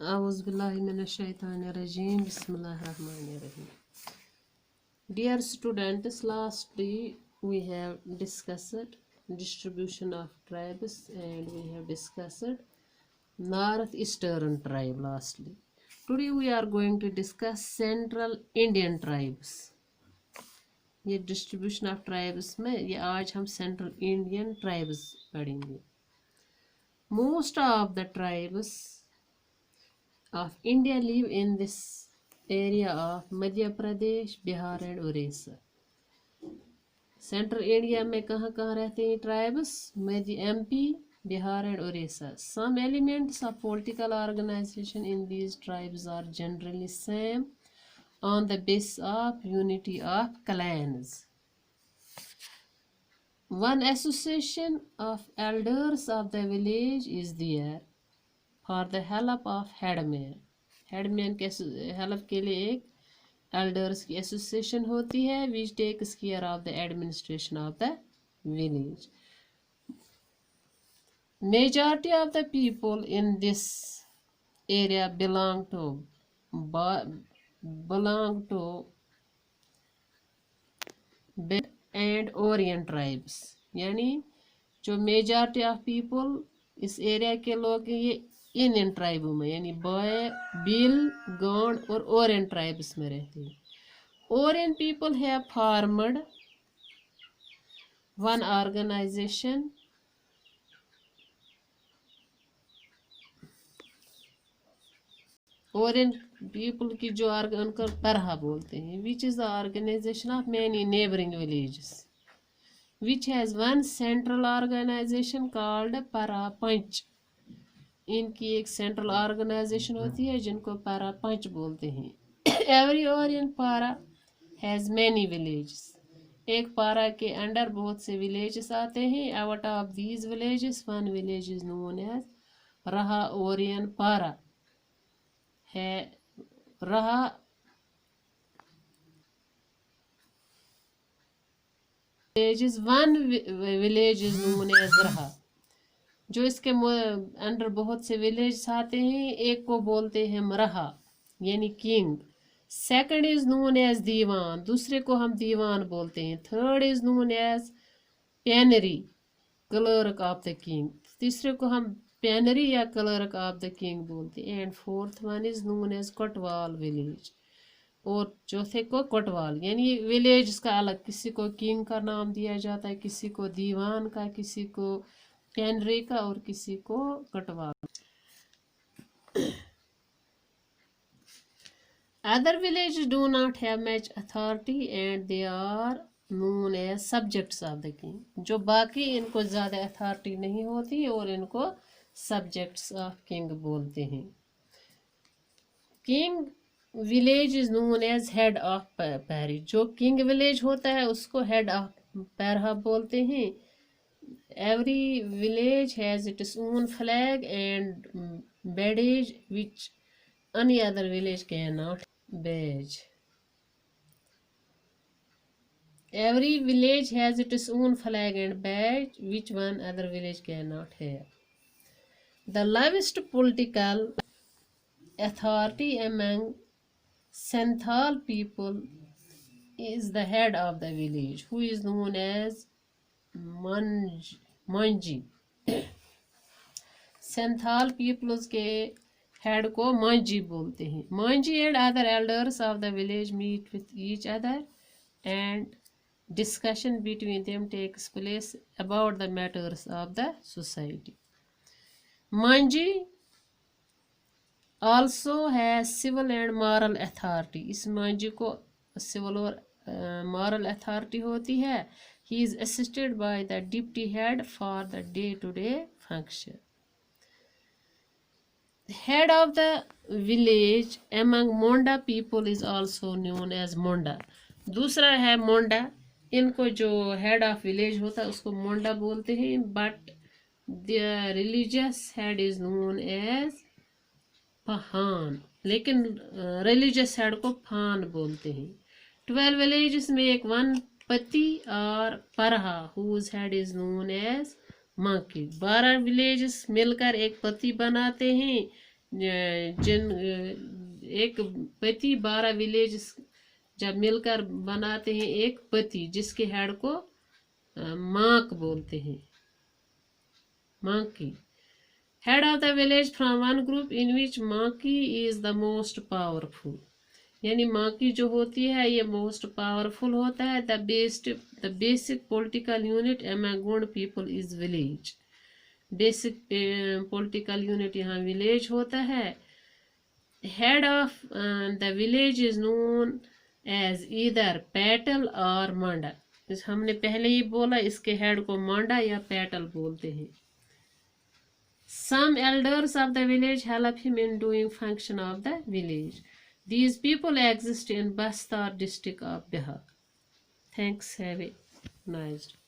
Auzbillahiminash-shaytanir-rajim. Bismillahir-rahmanir-rahim. Dear students, lastly we have discussed distribution of tribes and we have discussed northeastern tribe lastly. Today we are going to discuss central Indian tribes. ये distribution of tribes में ये आज हम central Indian tribes पढ़ेंगे. Most of the tribes of India live in this area of Madhya Pradesh, Bihar and Orissa. Central India में कहाँ कहाँ रहते हैं tribes? MP, Bihar and Orissa. Some elements of political organization in these tribes are generally same on the basis of unity of clans. One association of elders of the village is there for the help of headman. Headman के help के लिए एक elders की association होती है which takes care of the administration of the village. Majority of the people in this area belong to बेड and Oraon tribes. यानी जो मेजॉरिटी ऑफ पीपल इस एरिया के लोग ये इन ट्राइबों में यानी बॉय, बिल, गोंड और ओरियन ट्राइब्स में रहते हैं. Oraon people have formed one organisation Oraon people की जो उनका परहा बोलते हैं which is the organisation of many neighbouring villages which has one central organisation called Parha Panch. इनकी एक सेंट्रल ऑर्गेनाइजेशन होती है जिनको पारा पंच बोलते हैं. Every Oraon Parha has many villages. एक पारा के अंडर बहुत से विलेजेस आते हैं. Out of these villages one village is known as रहा ओरियन पारा है. रहा villages one village is known as रहा. जो इसके अंडर बहुत से विलेज आते हैं एक को बोलते हैं मरहा यानी king. Second is known as Diwan. दूसरे को हम दीवान बोलते हैं. Third is known as pantry clerk of the king. तीसरे को हम पैनरी या क्लर्क ऑफ द किंग बोलते हैं. And fourth one is known as Kotwal village. और चौथे को कोटवाल यानी विलेज का अलग. किसी को किंग का नाम दिया जाता है, किसी को दीवान का, किसी को पैनरी का और किसी को Katwal. Other villages do not have much authority and they are known as subjects of the king. जो बाकी इनको ज़्यादा अथॉरिटी नहीं होती और इनको subjects of king बोलते हैं. King village is known as head of parish. जो king village होता है उसको head of parish बोलते हैं. Every village has its own flag and badge which any other village cannot badge. Every village has its own flag and badge which one other village cannot have. The lowest political authority among Santhal people is the head of the village who is known as Manji. Santhal peoples के head को मंजी बोलते हैं. Manji and other elders of the village meet with each other and discussion between them takes place about the matters of the society. Manji also has civil and moral authority. इस मंजी को civil और moral authority होती है. He is assisted by the deputy head for the day-to-day function. The head of the village among Monda people is also known as Monda. दूसरा है मोंडा. इनको जो head of village होता है उसको मोंडा बोलते हैं. But the religious head is known as पहान. लेकिन religious head को फान बोलते हैं. 12 villages में एक वन पति और परहा whose head is known as माकी. 12 villages मिलकर एक पति बनाते हैं एक पति 12 विलेज जब मिलकर बनाते हैं एक पति, जिसके हेड को मांक बोलते हैं, मांकी। Head of the village from one group in which मांकी is the most powerful, यानी मांकी जो होती है ये मोस्ट पावरफुल होता है। The basic political unit among Gond people is village, basic political unit यहाँ विलेज होता है। Head of the village is known as either Patel और मांडा, हमने पहले ही बोला इसके हेड को मांडा या पैटल बोलते हैं। Some elders of the village help him in doing function of the village. These people exist in Bastar district of Bihar. Thanks. Have a nice day.